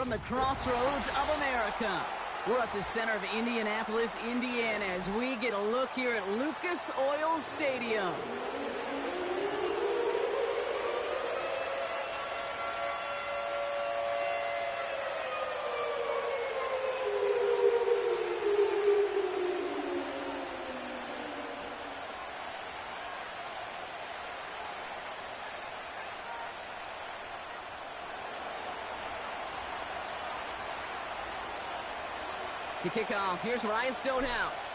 from the crossroads of America. We're at the center of Indianapolis, Indiana, as we get a look here at Lucas Oil Stadium. To kick off, here's Ryan Stonehouse.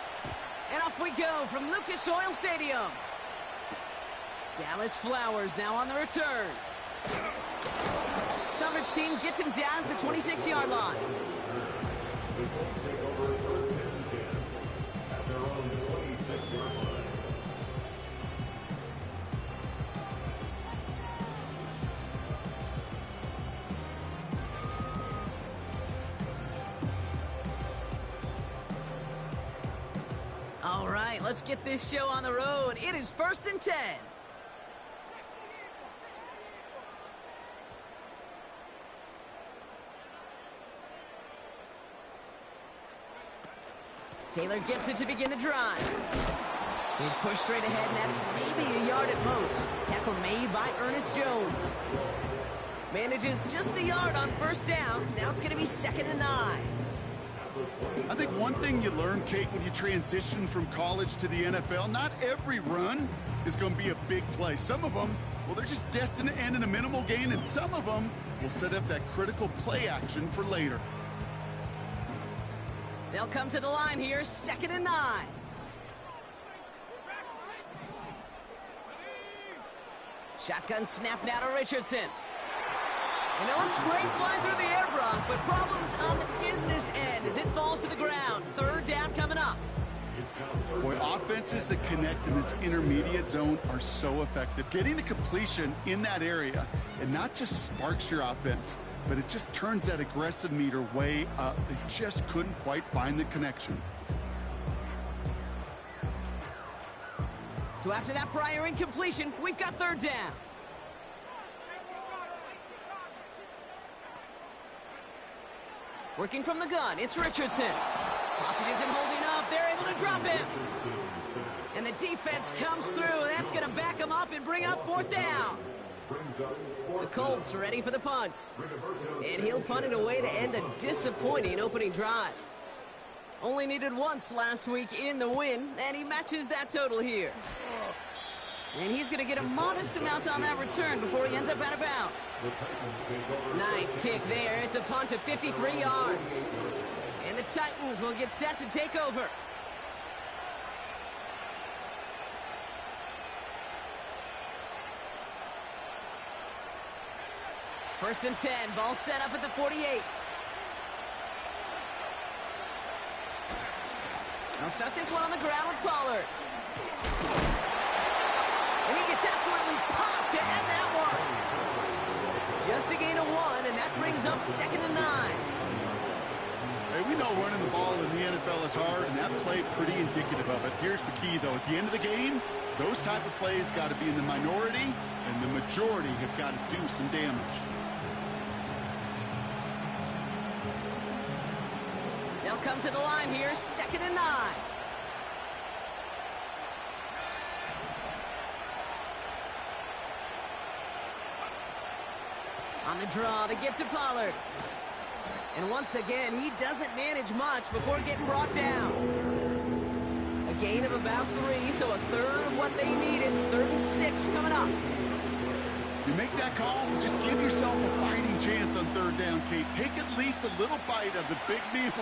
And off we go from Lucas Oil Stadium. Dallas Flowers now on the return. Coverage team gets him down at the 26-yard line. All right, let's get this show on the road. It is 1st and 10. Taylor gets it to begin the drive. He's pushed straight ahead, and that's maybe a yard at most. Tackle made by Ernest Jones. Manages just a yard on first down. Now it's going to be 2nd and 9. I think one thing you learn, Kate, when you transition from college to the NFL, not every run is going to be a big play. Some of them, well, they're just destined to end in a minimal gain, and some of them will set up that critical play action for later. They'll come to the line here, 2nd and 9. Shotgun snap now to Richardson. And it looks great flying through the air, Brock, but problems on the business end as it falls to the ground. 3rd down coming up. Boy, offenses that connect in this intermediate zone are so effective. Getting the completion in that area, it not just sparks your offense, but it just turns that aggressive meter way up. They just couldn't quite find the connection. So after that prior incompletion, we've got 3rd down. Working from the gun, it's Richardson. Pocket isn't holding up. They're able to drop him. And the defense comes through. That's going to back him up and bring up 4th down. The Colts ready for the punt. And he'll punt it away to end a disappointing opening drive. Only needed once last week in the win, and he matches that total here. And he's going to get a modest amount on that return before he ends up out of bounds. Nice kick there. It's a punt of 53 yards. And the Titans will get set to take over. First and 10. Ball set up at the 48. They'll start this one on the ground with Pollard. And he gets absolutely popped to end that one. Just a gain of 1, and that brings up 2nd and 9. Hey, we know running the ball in the NFL is hard, and that play pretty indicative of it. Here's the key, though. At the end of the game, those type of plays got to be in the minority, and the majority have got to do some damage. They'll come to the line here, 2nd and 9. On the draw, the gift to Pollard. And once again, he doesn't manage much before getting brought down. A gain of about 3, so a third of what they needed. 3rd and 6 coming up. You make that call to just give yourself a fighting chance on 3rd down, Kate. Take at least a little bite of the big meal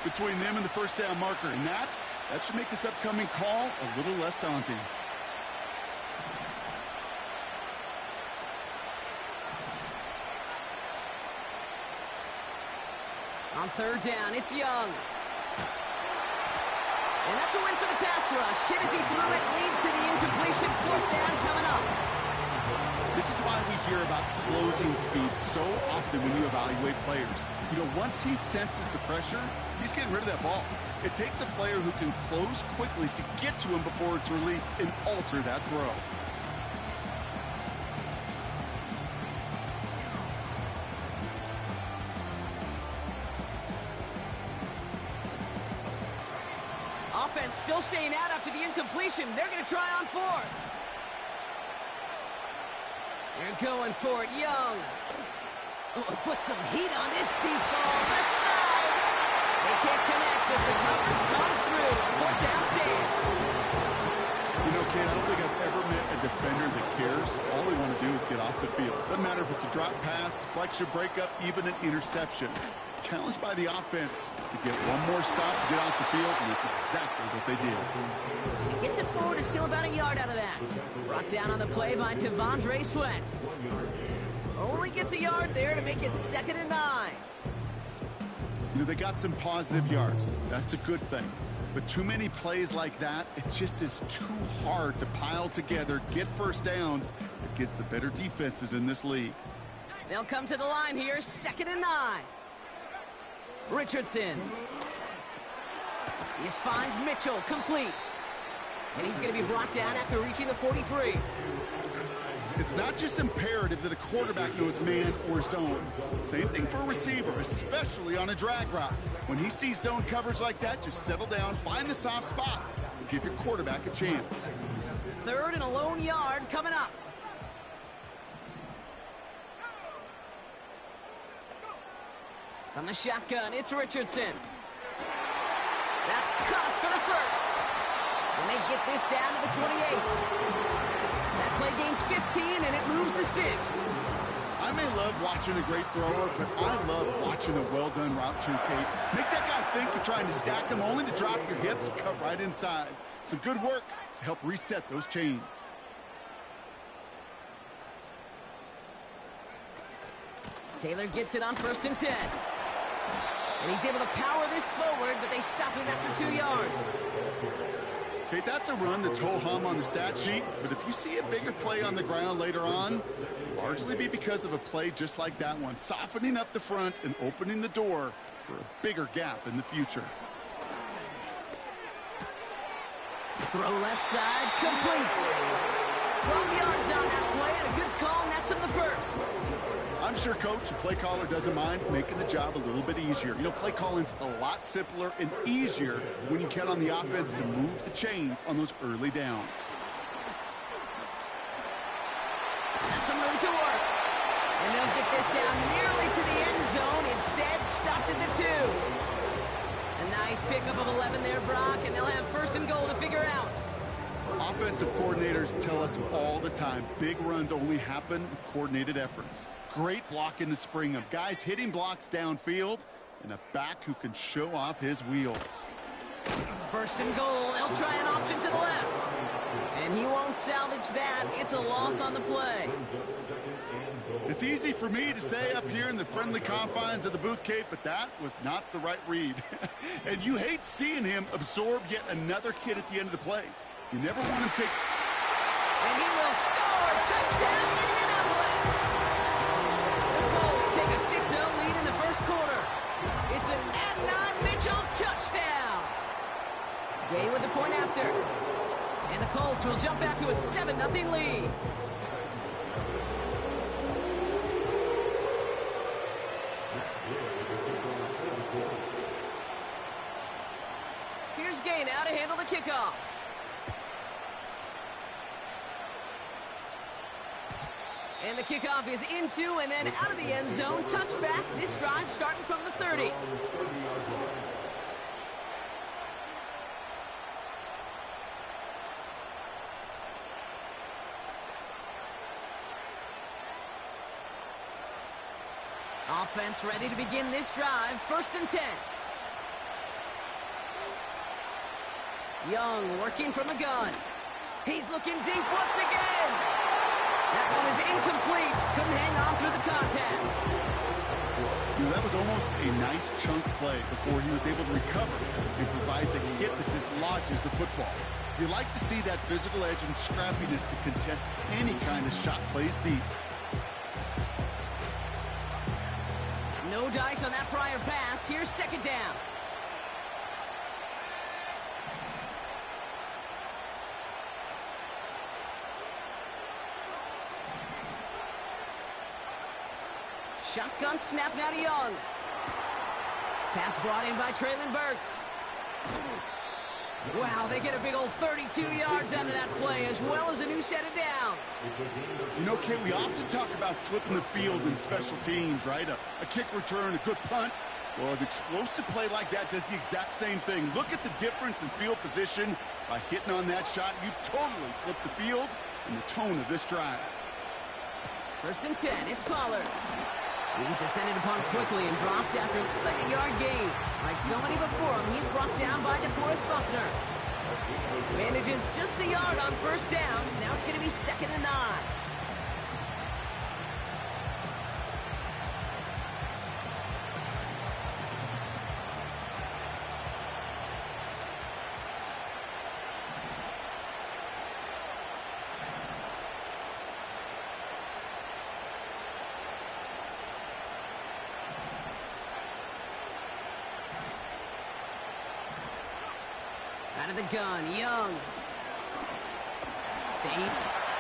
between them and the 1st down marker. And that should make this upcoming call a little less daunting. On 3rd down, it's Young. And that's a win for the pass rush. Hit as he threw it, leads to the incompletion. 4th down coming up. This is why we hear about closing speed so often when you evaluate players. You know, once he senses the pressure, he's getting rid of that ball. It takes a player who can close quickly to get to him before it's released and alter that throw. offense still staying out after the incompletion. They're going to try on fourth. They're going for it, Young. Oh, put some heat on this deep ball, left side. They can't connect as the coverage comes through. Fourth down stand. You know, Kate, I don't think I've ever met a defender that cares. All they want to do is get off the field. Doesn't matter if it's a drop pass, deflection, breakup, even an interception. Challenged by the offense to get one more stop to get off the field, and that's exactly what they did. He gets it forward to still about a yard out of that. Brought down on the play by T'Vondre Sweat. Only gets a yard there to make it 2nd and 9. You know, they got some positive yards. That's a good thing. But too many plays like that, it just is too hard to pile together, get first downs against the better defenses in this league. They'll come to the line here, 2nd and 9. Richardson. He finds Mitchell complete. And he's going to be brought down after reaching the 43. It's not just imperative that a quarterback knows man or zone. Same thing for a receiver, especially on a drag route. When he sees zone coverage like that, just settle down, find the soft spot, and give your quarterback a chance. 3rd and a lone yard coming up. From the shotgun, it's Richardson. That's caught for the first. And they get this down to the 28. That play gains 15, and it moves the sticks. I may love watching a great thrower, but I love watching a well-done route too, Kate. Make that guy think you're trying to stack him, only to drop your hips, cut right inside. Some good work to help reset those chains. Taylor gets it on 1st and 10. And he's able to power this forward, but they stop him after 2 yards. Okay, that's a run that's ho-hum on the stat sheet, but if you see a bigger play on the ground later on, largely be because of a play just like that one, softening up the front and opening the door for a bigger gap in the future. Throw left side, complete. 12 yards on that play, and a good call nets him the first. I'm sure coach and play caller doesn't mind making the job a little bit easier. You know, play calling's a lot simpler and easier when you count on the offense to move the chains on those early downs. That's some room to work. And they'll get this down nearly to the end zone. Instead, stopped at the 2. A nice pickup of 11 there, Brock, and they'll have 1st and goal to figure out. Offensive coordinators tell us all the time, big runs only happen with coordinated efforts. Great block in the spring of guys hitting blocks downfield and a back who can show off his wheels. 1st and goal. They'll try an option to the left. And he won't salvage that. It's a loss on the play. It's easy for me to say up here in the friendly confines of the booth, Kate, but that was not the right read. And you hate seeing him absorb yet another hit at the end of the play. You never want him to take... And he will score. Touchdown, Indianapolis. The Colts take a 6-0 lead in the 1st quarter. It's an Adnan Mitchell touchdown. Gay with the point after. And the Colts will jump out to a 7-0 lead. Here's Gay now to handle the kickoff. And the kickoff is into and then out of the end zone. Touchback. This drive starting from the 30. Offense ready to begin this drive. 1st and 10. Young working from the gun. He's looking deep once again. That one is incomplete. Couldn't hang on through the contact. You know, that was almost a nice chunk play before he was able to recover and provide the hit that dislodges the football. You like to see that physical edge and scrappiness to contest any kind of shot plays deep. No dice on that prior pass. Here's 2nd down. Shotgun snap now to Young. Pass brought in by Traylon Burks. Wow, they get a big old 32 yards out of that play, as well as a new set of downs. You know, Kate, we often talk about flipping the field in special teams, right? A kick return, a good punt. Well, an explosive play like that does the exact same thing. Look at the difference in field position. By hitting on that shot, you've totally flipped the field and the tone of this drive. 1st and 10, it's Pollard. He's descended upon quickly and dropped after it looks like a yard gain. Like so many before him, he's brought down by DeForest Buckner. Manages just a yard on 1st down. Now it's going to be 2nd and 9. Out of the gun, Young. State.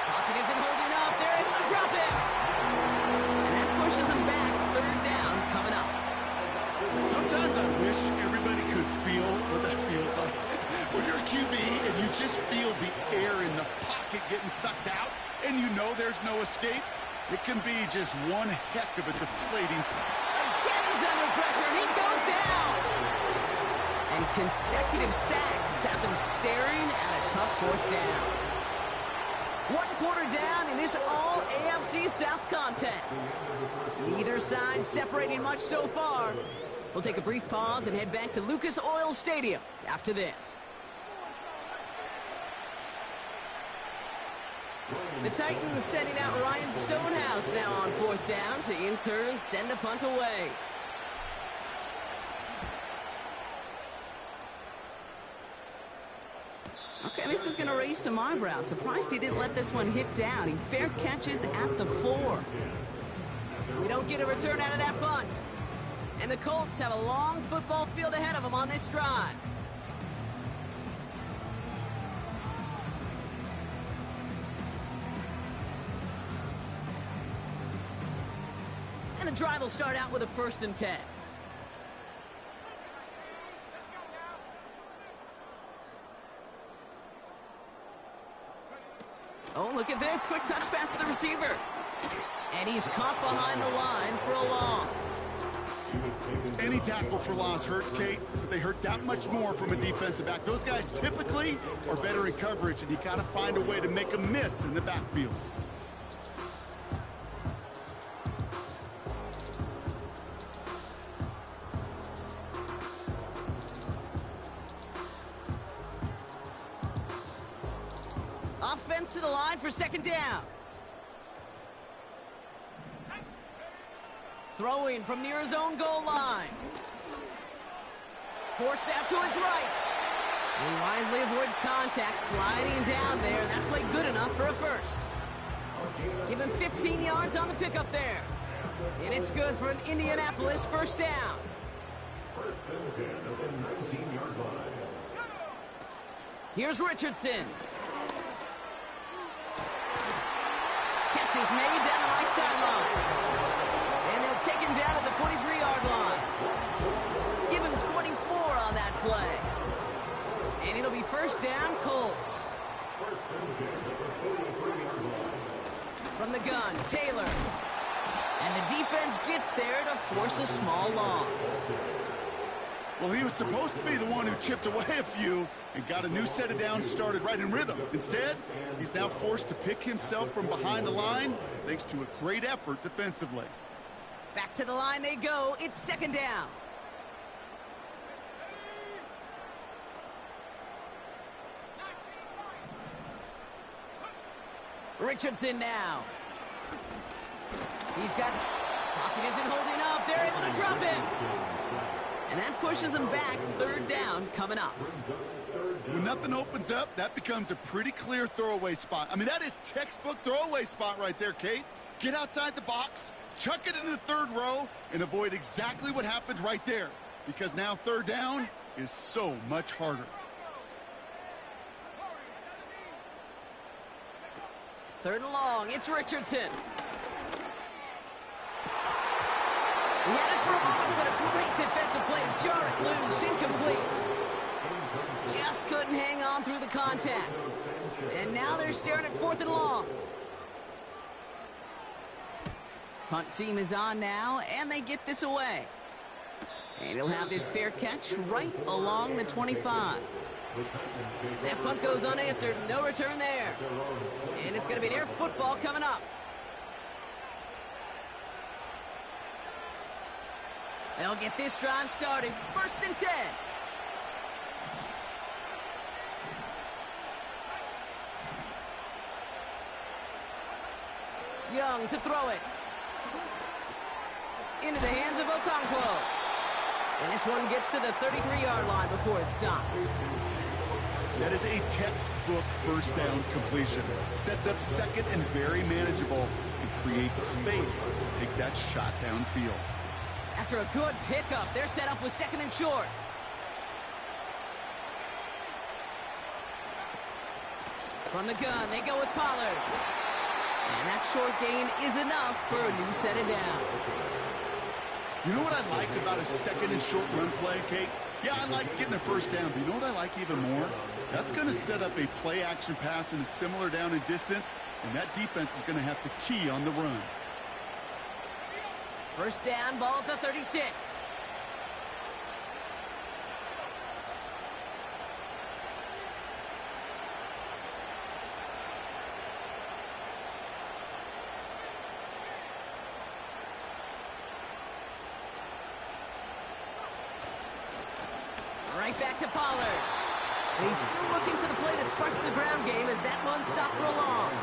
Pocket isn't holding up. They're able to drop him. And that pushes them back. 3rd down coming up. Sometimes I wish everybody could feel what that feels like. When you're a QB and you just feel the air in the pocket getting sucked out and you know there's no escape, it can be just one heck of a deflating. Again, he's under pressure, and he goes down. And consecutive sacks have them staring at a tough 4th down. 1 quarter down in this all-AFC South contest. Neither side separating much so far. We'll take a brief pause and head back to Lucas Oil Stadium after this. The Titans sending out Ryan Stonehouse now on 4th down to in turn send a punt away. Okay, this is going to raise some eyebrows. Surprised he didn't let this one hit down. He fair catches at the 4. We don't get a return out of that punt. And the Colts have a long football field ahead of them on this drive. And the drive will start out with a 1st and 10. Oh, look at this. Quick touch pass to the receiver. And he's caught behind the line for a loss. Any tackle for loss hurts, Kate, but they hurt that much more from a defensive back. Those guys typically are better in coverage, and you got to find a way to make a miss in the backfield. Offense to the line for 2nd down. Throwing from near his own goal line. Forced out to his right. And he wisely avoids contact, sliding down there. That played good enough for a 1st. Give him 15 yards on the pickup there. And it's good for an Indianapolis 1st down. Here's Richardson. Catch is made down the right sideline. And they'll take him down at the 43-yard line. Give him 24 on that play. And it'll be 1st down, Colts. From the gun, Taylor. And the defense gets there to force a small loss. Well, he was supposed to be the one who chipped away a few and got a new set of downs started right in rhythm. Instead, he's now forced to pick himself from behind the line thanks to a great effort defensively. Back to the line they go. It's 2nd down. Richardson now. He's got... Pocket isn't holding up. They're able to drop him. And that pushes them back. 3rd down coming up. When nothing opens up, that becomes a pretty clear throwaway spot. I mean, that is textbook throwaway spot right there, Kate. Get outside the box, chuck it into the 3rd row, and avoid exactly what happened right there. Because now 3rd down is so much harder. 3rd and long. It's Richardson. He had it for a moment, but a great defensive play to jar it loose. Incomplete. just couldn't hang on through the contact. And now they're staring at 4th and long. Punt team is on now, and they get this away. And he'll have this fair catch right along the 25. That punt goes unanswered. No return there. And it's going to be their football coming up. They'll get this drive started. 1st and 10. Young to throw it. Into the hands of Okonkwo. And this one gets to the 33-yard line before it's stopped. That is a textbook first down completion. Sets up 2nd and very manageable and creates space to take that shot downfield. After a good pickup, they're set up with 2nd and short. From the gun, they go with Pollard. And that short gain is enough for a new set of downs. You know what I like about a 2nd and short run play, Kate? Yeah, I like getting a first down, but you know what I like even more? That's going to set up a play-action pass in a similar down and distance, and that defense is going to have to key on the run. First down, ball at the 36. Right back to Pollard. And he's still looking for the play that sparks the ground game as that one stopped for a loss.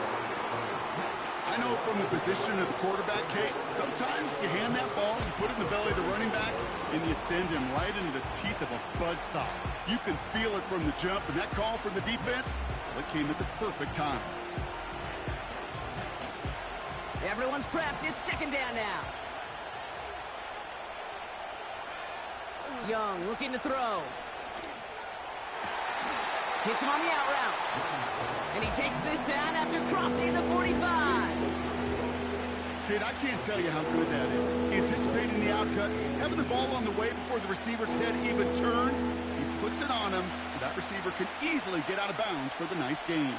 I know from the position of the quarterback, Kate, sometimes you hand that ball, you put it in the belly of the running back, and you send him right into the teeth of a buzzsaw. You can feel it from the jump, and that call from the defense, well, it came at the perfect time. Everyone's prepped. It's 2nd down now. Young looking to throw. Hits him on the out route. And he takes this down after crossing the 45. Kid, I can't tell you how good that is. Anticipating the outcut, having the ball on the way before the receiver's head even turns, he puts it on him so that receiver can easily get out of bounds for the nice gain.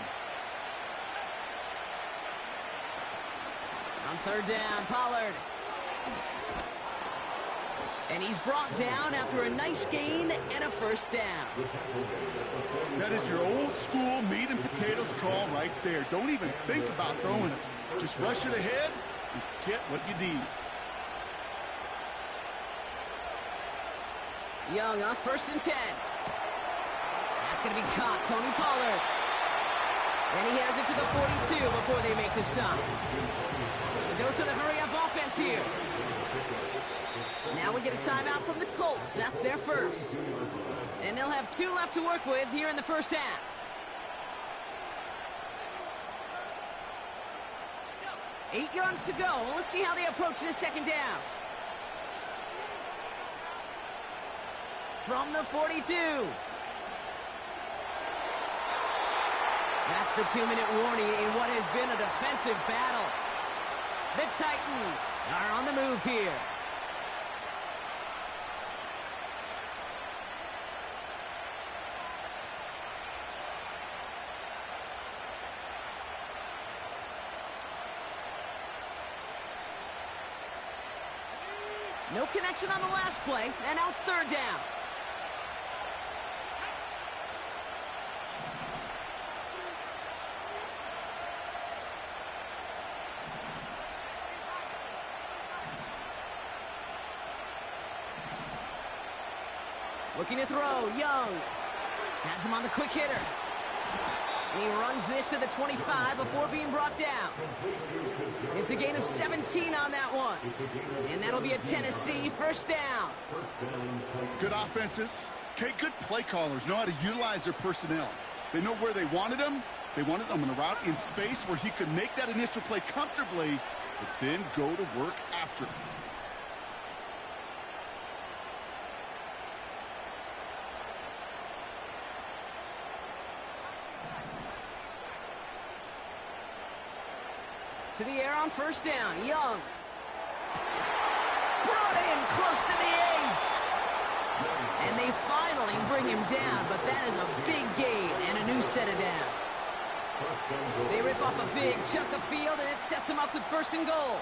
On 3rd down, Pollard. And he's brought down after a nice gain and a first down. That is your old school meat and potatoes call right there. Don't even think about throwing it. Just rush it ahead and get what you need. Young on 1st and 10. That's going to be caught. Tony Pollard. And he has it to the 42 before they make the stop. The dose of the hurry-up offense here. Now we get a timeout from the Colts. That's their first. And they'll have 2 left to work with here in the first half. Eight yards to go. Let's see how they approach this 2nd down. From the 42. That's the 2-minute warning in what has been a defensive battle. The Titans are on the move here. No connection on the last play, and now it's 3rd down. Looking to throw, Young. Has him on the quick hitter. And he runs this to the 25 before being brought down. It's a gain of 17 on that one. And that'll be a Tennessee first down. Good offenses. Okay, good play callers know how to utilize their personnel. They know where they wanted them. They wanted them on a route in space where he could make that initial play comfortably, but then go to work after it. To the air on first down, Young. Brought in close to the 8. And they finally bring him down, but that is a big gain and a new set of downs. They rip off a big chunk of field, and it sets him up with 1st and goal.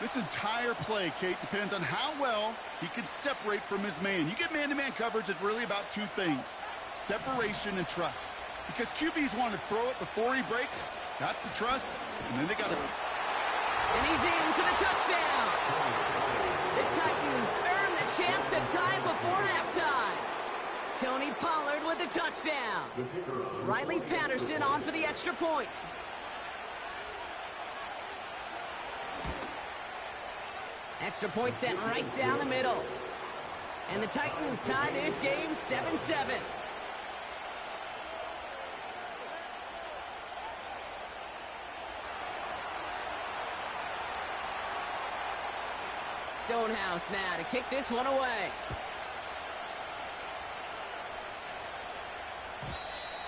This entire play, Kate, depends on how well he can separate from his man. You get man-to-man coverage, it's really about 2 things: separation and trust. Because QBs want to throw it before he breaks. That's the trust. And then they got to... And he's in for the touchdown. The Titans earn the chance to tie it before halftime. Tony Pollard with the touchdown. Riley Patterson on for the extra point. Extra point sent right down the middle. And the Titans tie this game 7-7. Stonehouse now to kick this one away.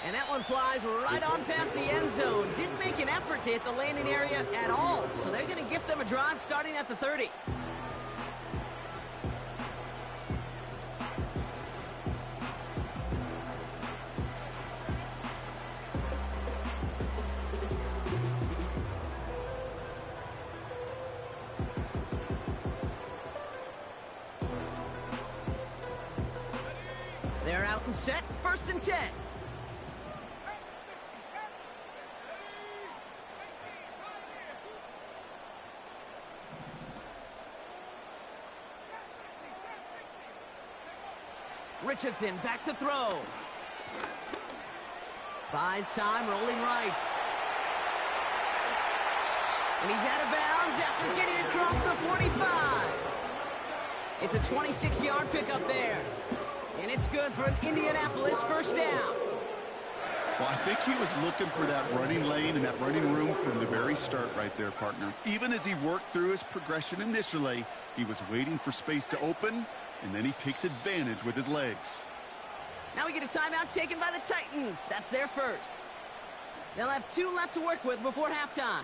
And that one flies right on past the end zone. Didn't make an effort to hit the landing area at all. So they're going to gift them a drive starting at the 30. They're out and set, 1st and 10. Richardson back to throw. Buys time, rolling right. And he's out of bounds after getting across the 45. It's a 26-yard pickup there. And it's good for an Indianapolis 1st down. Well, I think he was looking for that running lane and that running room from the very start right there, partner. Even as he worked through his progression initially, he was waiting for space to open, and then he takes advantage with his legs. Now we get a timeout taken by the Titans. That's their first. They'll have 2 left to work with before halftime.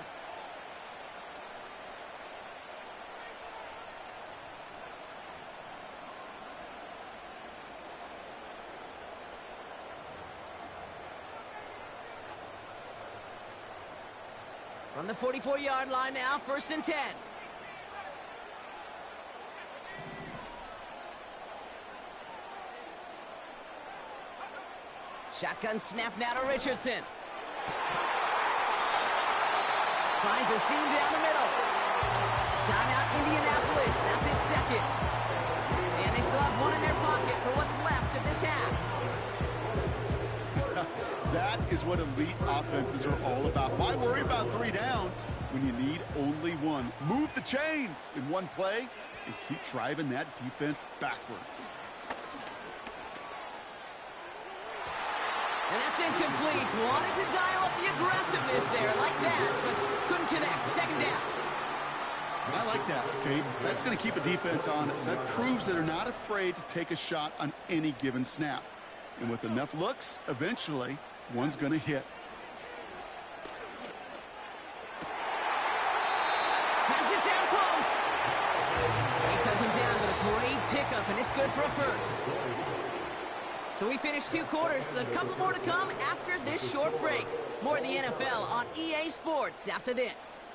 From the 44-yard line now, 1st and 10. Shotgun snap now to Richardson. Finds a seam down the middle. Timeout Indianapolis. That's it, 2nd. And they still have 1 in their pocket for what's left of this half. That is what elite offenses are all about. Why worry about 3 downs when you need only 1? Move the chains in one play and keep driving that defense backwards. And that's incomplete. Wanted to dial up the aggressiveness there like that, but couldn't connect. 2nd down. I like that, Kate. That's going to keep a defense honest. That proves that they're not afraid to take a shot on any given snap. And with enough looks, eventually, one's going to hit. Has it down close. He toes him down with a great pickup, and it's good for a 1st. So we finished 2 quarters. A couple more to come after this short break. More of the NFL on EA Sports after this.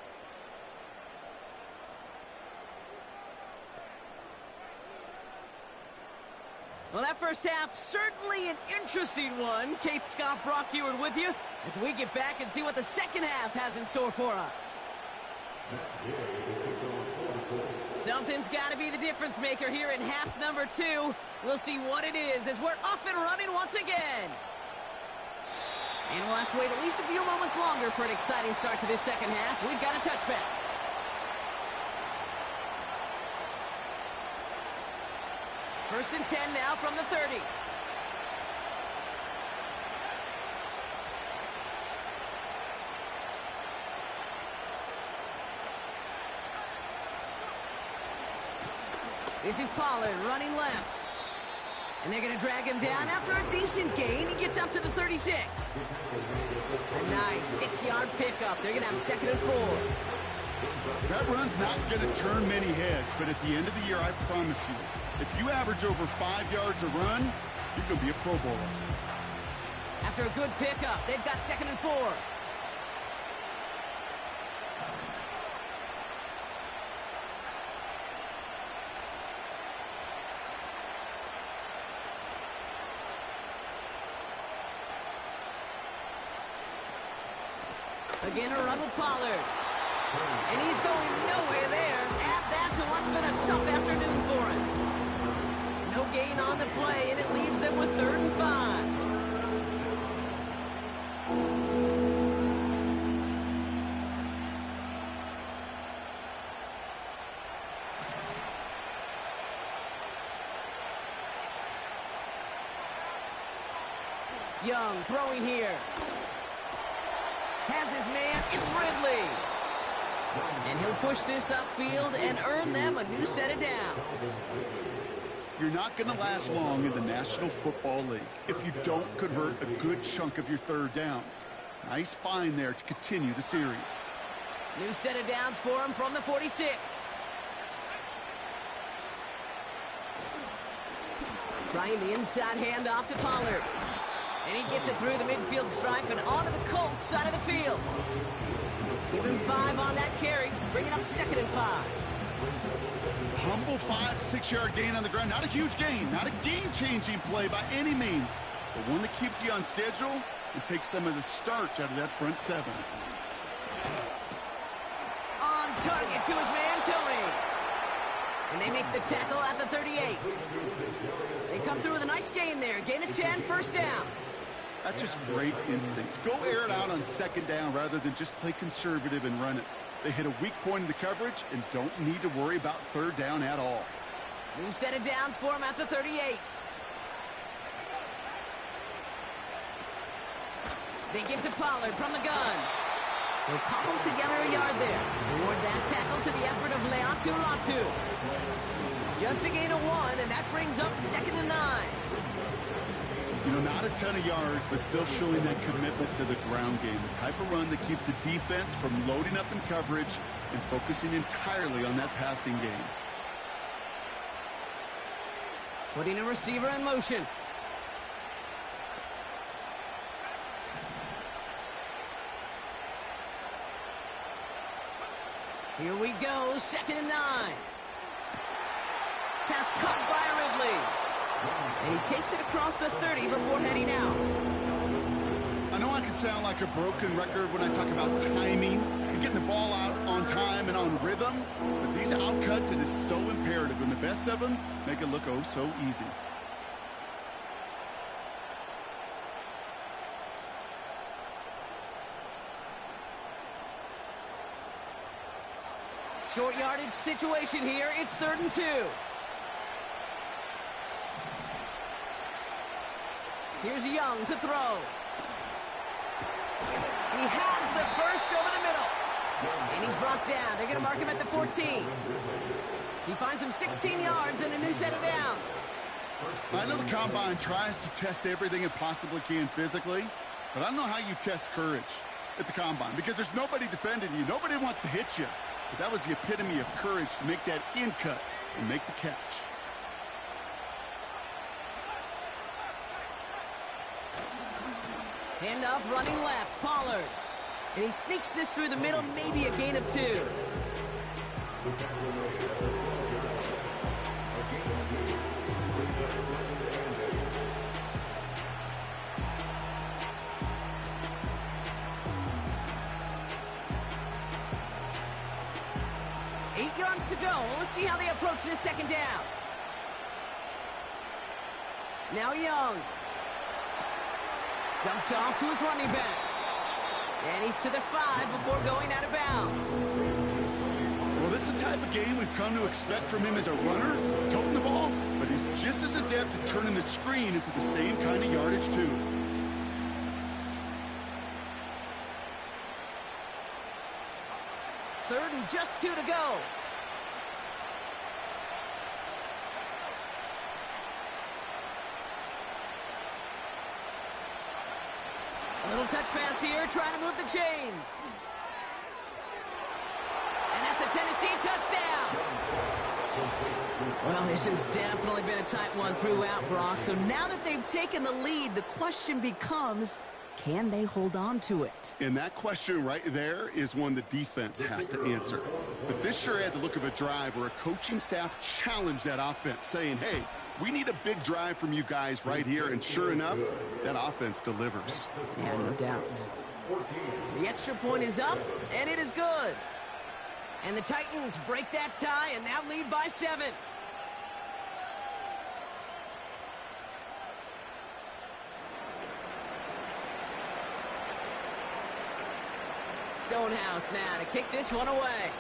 Well, that first half, certainly an interesting one. Kate Scott, Brock Ewart with you as we get back and see what the second half has in store for us. Something's got to be the difference maker here in half number 2. We'll see what it is as we're off and running once again. And we'll have to wait at least a few moments longer for an exciting start to this second half. We've got a touchback. First and 10 now from the 30. This is Pollard running left. And they're going to drag him down after a decent gain. He gets up to the 36. A nice 6-yard pickup. They're going to have 2nd and 4. That run's not going to turn many heads, but at the end of the year, I promise you, if you average over 5 yards a run, you're going to be a Pro Bowler. After a good pickup, they've got 2nd and 4. Again, a run with Pollard. And he's going nowhere there. Add that to what's been a tough afternoon for him. No gain on the play, and it leaves them with 3rd and 5. Young throwing here. Has his man, it's Ridley. And he'll push this upfield and earn them a new set of downs. You're not going to last long in the National Football League if you don't convert a good chunk of your 3rd downs. Nice find there to continue the series. New set of downs for him from the 46. Trying the inside handoff to Pollard. And he gets it through the midfield stripe and onto the Colts side of the field. Give him 5 on that carry, bringing up 2nd and 5. Humble 5-6-yard gain on the ground. Not a huge gain, not a game-changing play by any means, but one that keeps you on schedule and takes some of the starch out of that front 7. On target to his man, Tony. And they make the tackle at the 38. They come through with a nice gain there. Gain of 10, 1st down. That's just great instincts. Go air it out on 2nd down rather than just play conservative and run it. They hit a weak point in the coverage and don't need to worry about 3rd down at all. New set of downs for him at the 38. They give to Pollard from the gun. They'll cobble together a yard there. Award that tackle to the effort of Leatu Latu. Just a gain of 1, and that brings up 2nd and 9. You know, not a ton of yards, but still showing that commitment to the ground game. The type of run that keeps the defense from loading up in coverage and focusing entirely on that passing game. Putting a receiver in motion. Here we go, 2nd and 9. Pass caught by Ridley. And he takes it across the 30 before heading out. I know I can sound like a broken record when I talk about timing and getting the ball out on time and on rhythm, but these outcuts, it is so imperative, and the best of them make it look oh so easy. Short yardage situation here. It's 3rd and 2. Here's Young to throw. He has the first over the middle. And he's brought down. They're going to mark him at the 14. He finds him 16 yards and a new set of downs. I know the Combine tries to test everything it possibly can physically, but I don't know how you test courage at the Combine because there's nobody defending you. Nobody wants to hit you. But that was the epitome of courage to make that in cut and make the catch. Handoff running left, Pollard. And he sneaks this through the middle, maybe a gain of 2. Eight yards to go. Let's see how they approach this 2nd down. Now Young. Dumped off to his running back. And he's to the 5 before going out of bounds. Well, this is the type of game we've come to expect from him as a runner, toting the ball, but he's just as adept at turning the screen into the same kind of yardage, too. Third and just 2 to go. A little touch pass here, trying to move the chains. And that's a Tennessee touchdown. Well, this has definitely been a tight one throughout, Brock. So now that they've taken the lead, the question becomes, can they hold on to it? And that question right there is one the defense has to answer. But this sure had the look of a drive where a coaching staff challenged that offense, saying, hey, we need a big drive from you guys right here. And sure enough, that offense delivers. Yeah, no doubt. The extra point is up, and it is good. And the Titans break that tie and now lead by 7. Stonehouse now to kick this one away.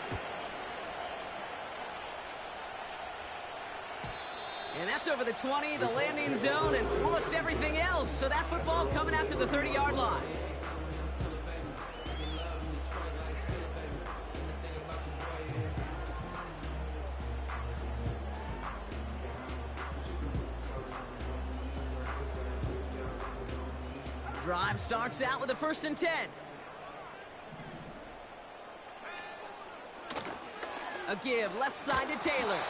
And that's over the 20, the landing zone, and almost everything else. So that football coming out to the 30-yard line. Drive starts out with a 1st and 10. A give left side to Taylor.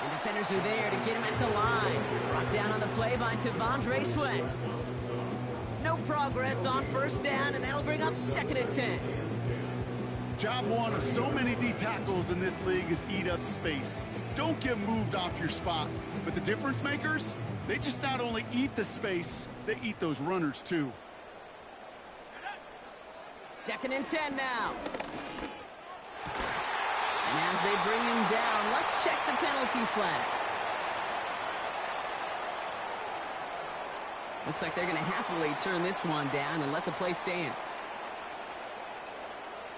And defenders are there to get him at the line. Brought down on the play by T'Vondre Sweat. No progress on 1st down, and that'll bring up 2nd and 10. Job one of so many D tackles in this league is eat up space. Don't get moved off your spot. But the difference makers, they just not only eat the space, they eat those runners too. 2nd and 10 now. And as they bring him down, let's check the penalty flag. Looks like they're going to happily turn this one down and let the play stand.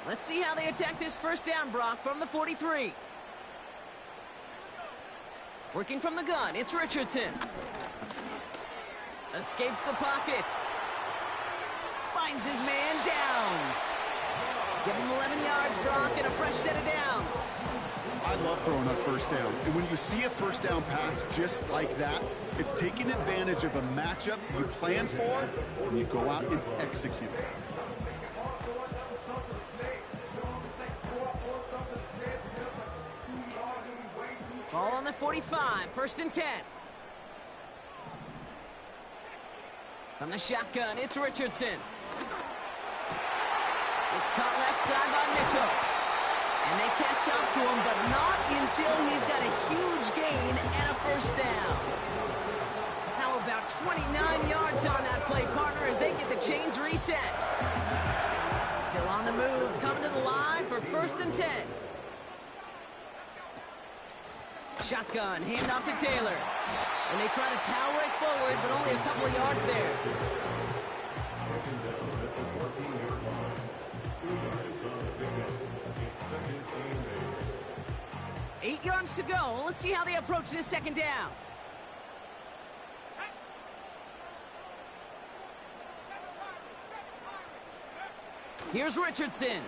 Let's see how they attack this 1st down, Brock, from the 43. Working from the gun, it's Richardson. Escapes the pocket. Finds his man, Downs. Give him 11 yards, Brock, and a fresh set of downs. I love throwing on 1st down. And when you see a 1st down pass just like that, it's taking advantage of a matchup you plan for, and you go out and execute. Ball on the 45, 1st and 10. From the shotgun, it's Richardson. It's caught left side by Mitchell. And they catch up to him, but not until he's got a huge gain and a 1st down. How about 29 yards on that play, partner, as they get the chains reset. Still on the move, coming to the line for 1st and 10. Shotgun, handoff to Taylor. And they try to power it forward, but only a couple of yards there. 8 yards to go. Let's see how they approach this 2nd down. Here's Richardson.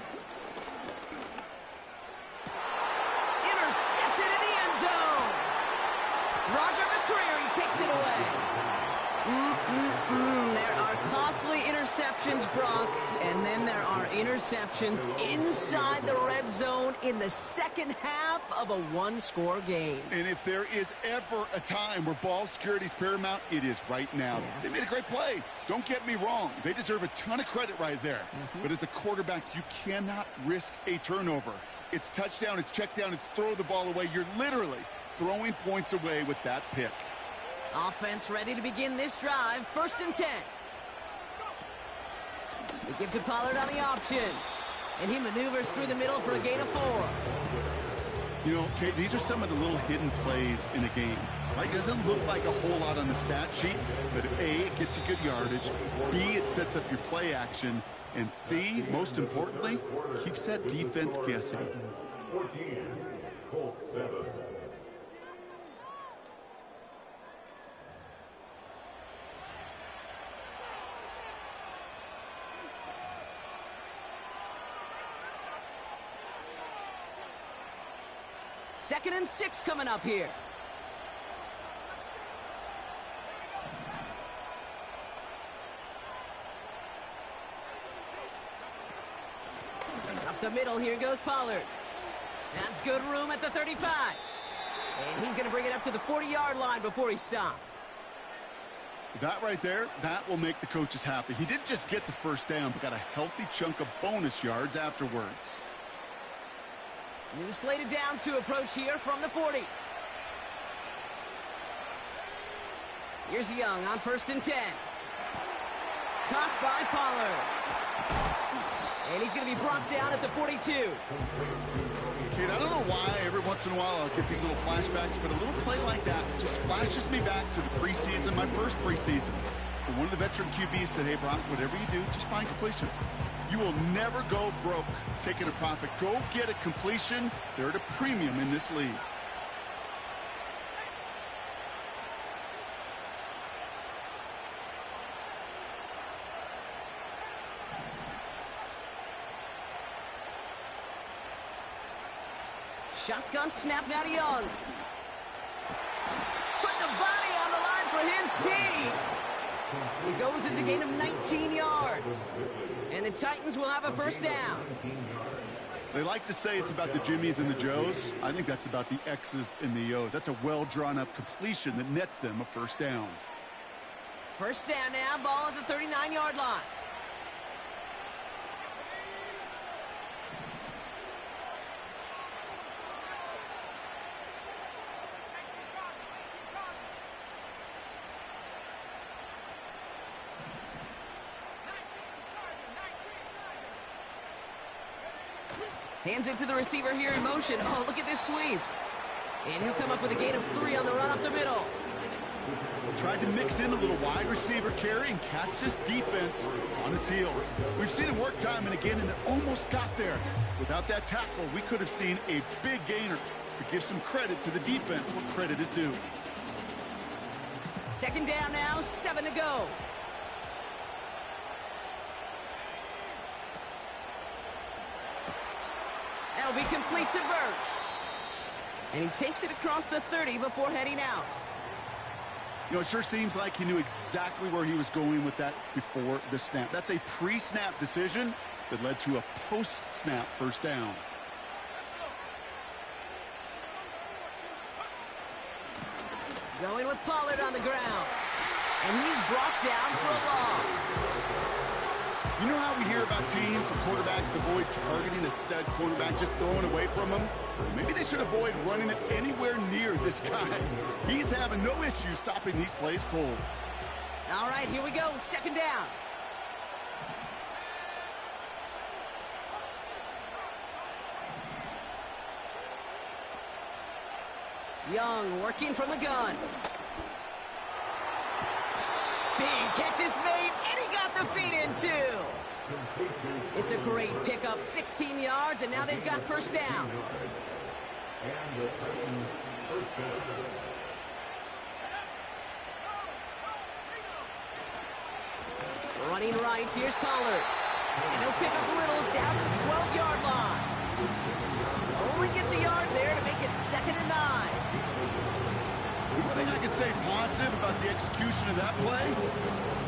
Intercepted in the end zone. Roger McCreary takes it away. There are costly interceptions, Brock, and then there are interceptions inside the red zone in the 2nd half of a 1-score game. And if there is ever a time where ball security is paramount, it is right now. Yeah. They made a great play. Don't get me wrong. They deserve a ton of credit right there. But as a quarterback, you cannot risk a turnover. It's touchdown, it's check down, it's throw the ball away. You're literally throwing points away with that pick. Offense ready to begin this drive. 1st and 10. They give to Pollard on the option. And he maneuvers through the middle for a gain of 4. You know, Kate, these are some of the little hidden plays in a game. Right? It doesn't look like a whole lot on the stat sheet, but A, it gets you good yardage. B, it sets up your play action. And C, most importantly, keeps that defense guessing. 14, Colts 7. Second and 6 coming up here. Up the middle, here goes Pollard. Has good room at the 35. And he's going to bring it up to the 40-yard line before he stops. That right there, that will make the coaches happy. He didn't just get the first down, but got a healthy chunk of bonus yards afterwards. New slated downs to approach here from the 40. Here's Young on 1st and 10. Caught by Pollard. And he's going to be brought down at the 42. Kid, I don't know why every once in a while I'll get these little flashbacks, but a little play like that just flashes me back to the preseason, my first preseason. And one of the veteran QBs said, hey, Brock, whatever you do, just find completions. You will never go broke taking a profit. Go get a completion. They're at a premium in this league. Shotgun snap now to Young. Put the body on the line for his team. It goes as a gain of 19 yards. And the Titans will have a first down. They like to say it's about the Jimmies and the Joes. I think that's about the X's and the O's. That's a well-drawn-up completion that nets them a first down. First down now, ball at the 39-yard line. Hands it to the receiver here in motion. Oh, look at this sweep. And he'll come up with a gain of 3 on the run up the middle. Tried to mix in a little wide receiver carry and catch this defense on its heels. We've seen it work time and again, and it almost got there. Without that tackle, we could have seen a big gainer. But give some credit to the defense, what credit is due. Second down now, 7 to go. That'll be complete to Burks. And he takes it across the 30 before heading out. You know, it sure seems like he knew exactly where he was going with that before the snap. That's a pre-snap decision that led to a post-snap first down. Going with Pollard on the ground. And he's brought down for a loss. You know how we hear about teams and quarterbacks avoid targeting a stud cornerback, just throwing away from him? Maybe they should avoid running it anywhere near this guy. He's having no issue stopping these plays cold. All right, here we go. Second down. Young working from the gun. Big catch is made, and he got the feet in too. It's a great pickup, 16 yards, and now they've got first down. Running right, here's Pollard. And he'll pick up a little down to the 12-yard line. Only gets a yard there to make it 2nd and 9. One thing I can say positive about the execution of that play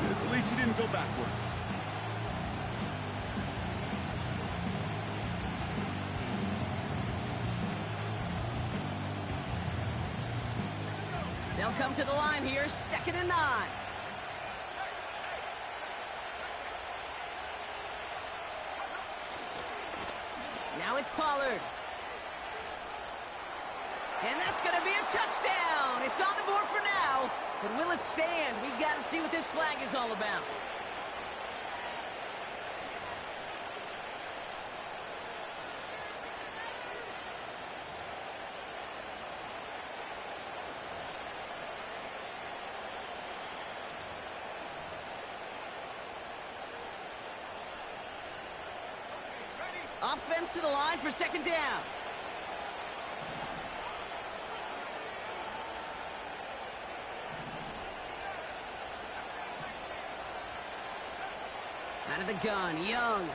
is at least he didn't go backwards. They'll come to the line here, 2nd and 9. Now it's Pollard. And that's going to be a touchdown. It's on the board for now. But will it stand? We got to see what this flag is all about. Offense to the line for 2nd down. Out of the gun, Young.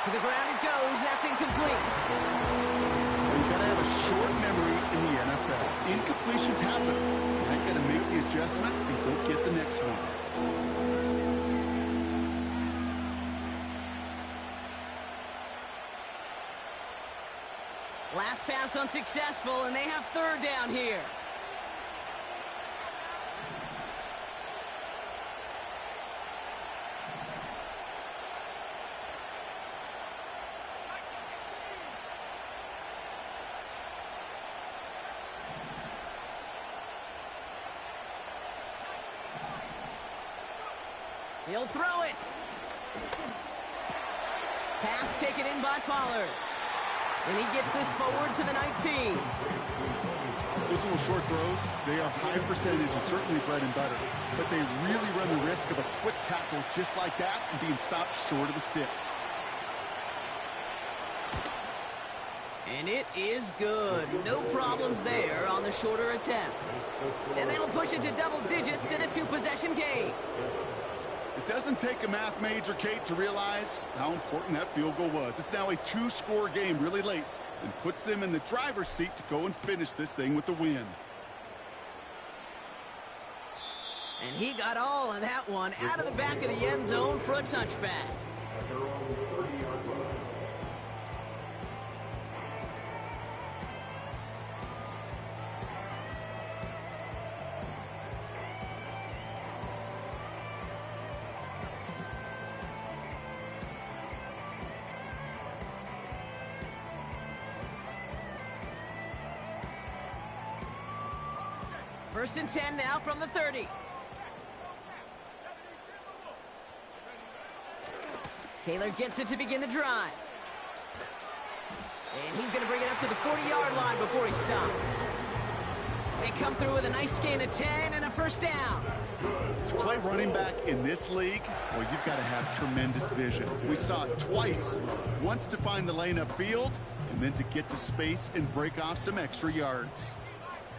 To the ground it goes. That's incomplete. You gotta have a short memory in the NFL. Incompletions happen. You gotta make the adjustment and go get the next one. Last pass unsuccessful, and they have third down here. He'll throw it. Pass taken in by Pollard. And he gets this forward to the 19. Those little short throws, they are high percentage and certainly bread and butter. But they really run the risk of a quick tackle just like that and being stopped short of the sticks. And it is good. No problems there on the shorter attempt. And that'll push it to double digits in a two-possession game. It doesn't take a math major, Kate, to realize how important that field goal was. It's now a two-score game really late and puts them in the driver's seat to go and finish this thing with the win. And he got all of that one out of the back of the end zone for a touchback. First and 10 now from the 30. Taylor gets it to begin the drive. And he's going to bring it up to the 40-yard line before he stopped. They come through with a nice gain of 10 and a first down. To play running back in this league, well, you've got to have tremendous vision. We saw it twice. Once to find the lane upfield, and then to get to space and break off some extra yards.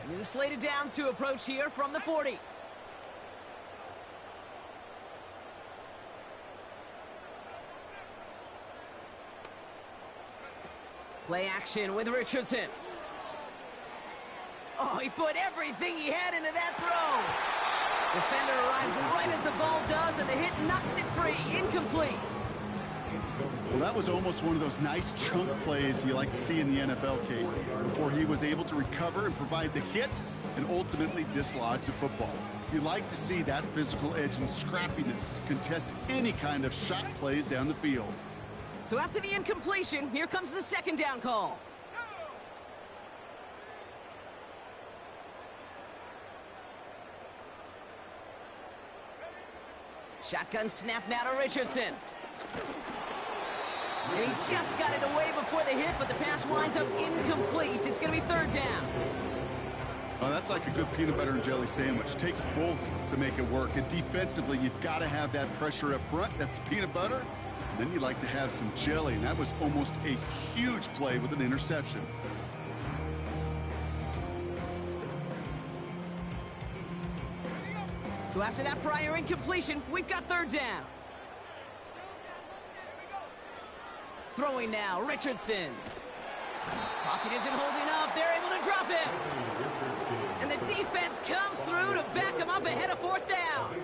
New slated downs to approach here from the 40. Play action with Richardson. Oh, he put everything he had into that throw. Defender arrives right as the ball does, and the hit knocks it free. Incomplete. Well, that was almost one of those nice chunk plays you like to see in the NFL, Kate, before he was able to recover and provide the hit and ultimately dislodge the football. You like to see that physical edge and scrappiness to contest any kind of shot plays down the field. So after the incompletion, here comes the second down call. Shotgun snap now to Richardson. And he just got it away before the hit, but the pass winds up incomplete. It's going to be third down. Well, that's like a good peanut butter and jelly sandwich. It takes both to make it work. And defensively, you've got to have that pressure up front. That's peanut butter. And then you like to have some jelly. And that was almost a huge play with an interception. So after that prior incompletion, we've got third down. Throwing now, Richardson. Pocket isn't holding up. They're able to drop him. And the defense comes through to back him up ahead of fourth down.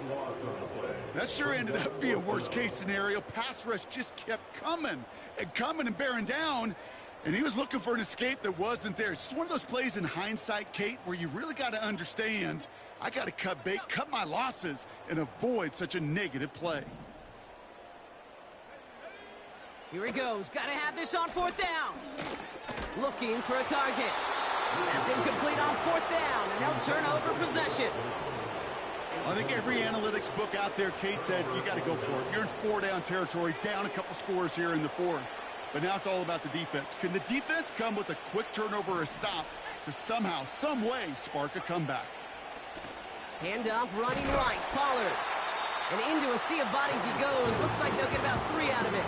That sure ended up being a worst-case scenario. Pass rush just kept coming and bearing down. And he was looking for an escape that wasn't there. It's just one of those plays in hindsight, Kate, where you really got to understand, I got to cut bait, cut my losses, and avoid such a negative play. Here he goes. Got to have this on fourth down. Looking for a target. That's incomplete on fourth down, and they'll turn over possession. I think every analytics book out there, Kate, said you got to go for it. You're in four-down territory, down a couple scores here in the fourth. But now it's all about the defense. Can the defense come with a quick turnover or a stop to somehow, some way, spark a comeback? Handoff running right. Pollard. And into a sea of bodies he goes. Looks like they'll get about 3 out of it.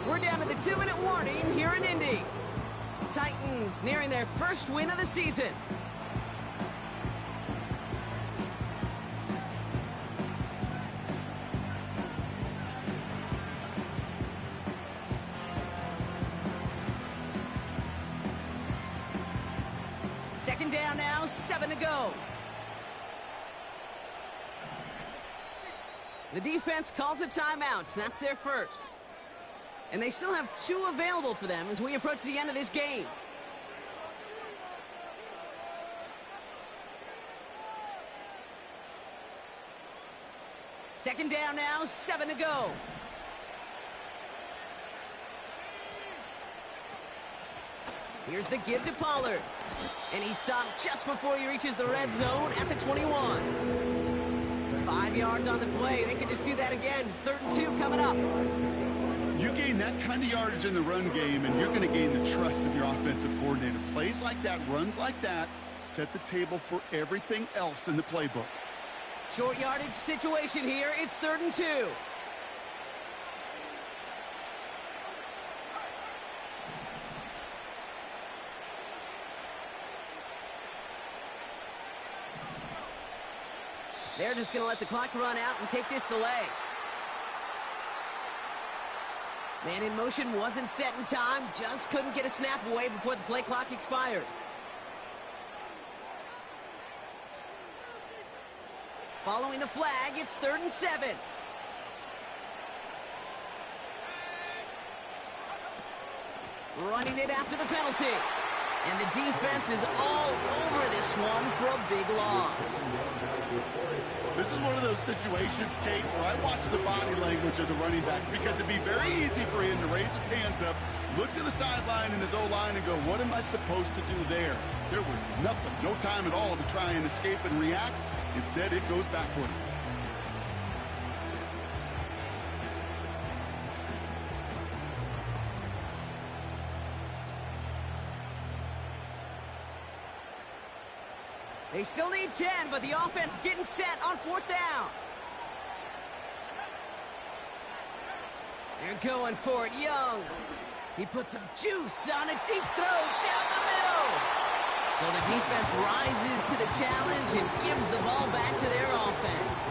We're down to the 2-minute warning here in Indy. Titans nearing their first win of the season. Second down now, 7 to go. The defense calls a timeout. That's their first. And they still have 2 available for them as we approach the end of this game. Second down now, 7 to go. Here's the give to Pollard. And he's stopped just before he reaches the red zone at the 21. 5 yards on the play. They could just do that again. 3rd and 2 coming up. You gain that kind of yardage in the run game, and you're going to gain the trust of your offensive coordinator. Plays like that, runs like that, set the table for everything else in the playbook. Short yardage situation here. It's 3rd and 2. They're just going to let the clock run out and take this delay. Man in motion wasn't set in time. Just couldn't get a snap away before the play clock expired. Following the flag, it's 3rd and 7. Running it after the penalty. And the defense is all over this one for a big loss. This is one of those situations, Kate, where I watch the body language of the running back, because it'd be very easy for him to raise his hands up, look to the sideline in his O-line and go, what am I supposed to do there? There was nothing, no time at all to try and escape and react. Instead, it goes backwards. They still need 10, but the offense getting set on 4th down. They're going for it, Young. He puts some juice on a deep throw down the middle. So the defense rises to the challenge and gives the ball back to their offense.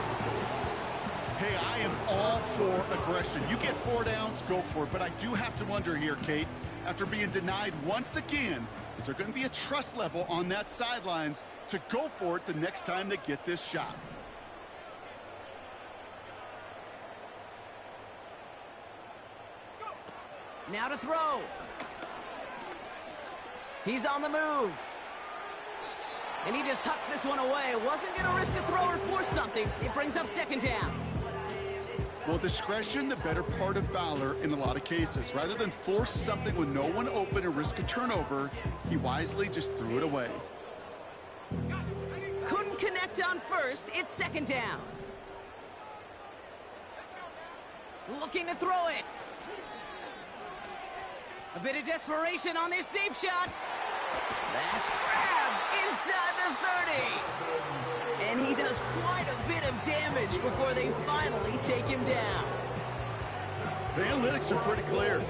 Hey, I am all for aggression. You get 4 downs, go for it. But I do have to wonder here, Kate, after being denied once again, is there going to be a trust level on that sidelines to go for it the next time they get this shot? Now to throw. He's on the move. And he just hucks this one away. Wasn't going to risk a throw or force something. It brings up 2nd down. Well, discretion, the better part of valor in a lot of cases. Rather than force something with no one open and risk a turnover, he wisely just threw it away. Couldn't connect on first. It's 2nd down. Looking to throw it. A bit of desperation on this deep shot. That's grabbed inside the 30. And he does quite a bit of damage before they finally take him down. The analytics are pretty clear.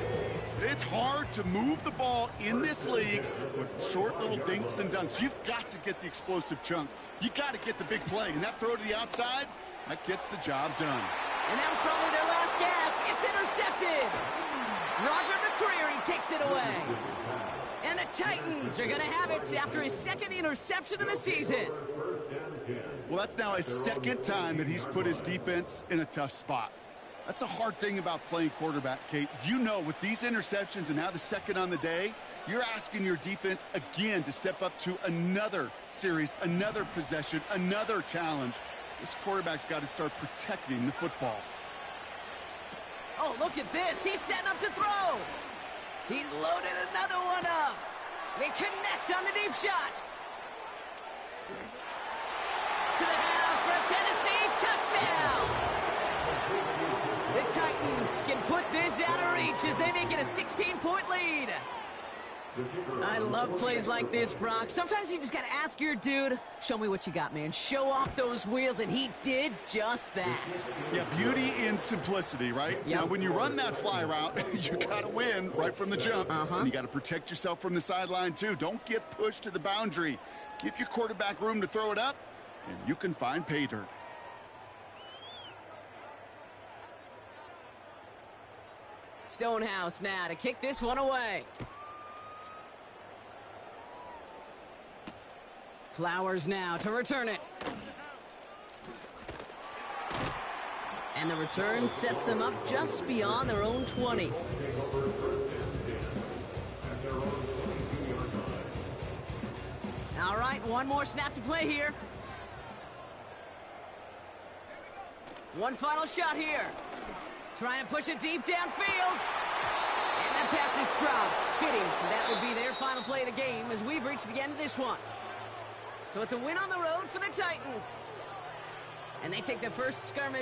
It's hard to move the ball in this league with short little dinks and dunks. You've got to get the explosive chunk. You got to get the big play. And that throw to the outside, that gets the job done. And that was probably their last gasp. It's intercepted. Roger McCreary takes it away. And the Titans are going to have it after his 2nd interception of the season. Well, that's now his 2nd time that he's put his defense in a tough spot. That's a hard thing about playing quarterback, Kate. You know, with these interceptions and now the 2nd on the day, you're asking your defense again to step up to another series, another possession, another challenge. This quarterback's got to start protecting the football. Oh, look at this. He's setting up to throw. He's loaded another one up. They connect on the deep shot. To the house for a Tennessee touchdown. The Titans can put this out of reach as they make it a 16-point lead. I love plays like this, Brock. Sometimes you just got to ask your dude, show me what you got, man. Show off those wheels, and he did just that. Yeah, beauty in simplicity, right? Yep. Now, when you run that fly route, you got to win right from the jump. And you got to protect yourself from the sideline, too. Don't get pushed to the boundary. Give your quarterback room to throw it up, and you can find pay dirt. Stonehouse now to kick this one away. Flowers now to return it. And the return sets them up just beyond their own 20. All right, one more snap to play here. One final shot here. Trying to push it deep downfield. And that pass is dropped. Fitting. That would be their final play of the game as we've reached the end of this one. So it's a win on the road for the Titans. And they take the first skirmish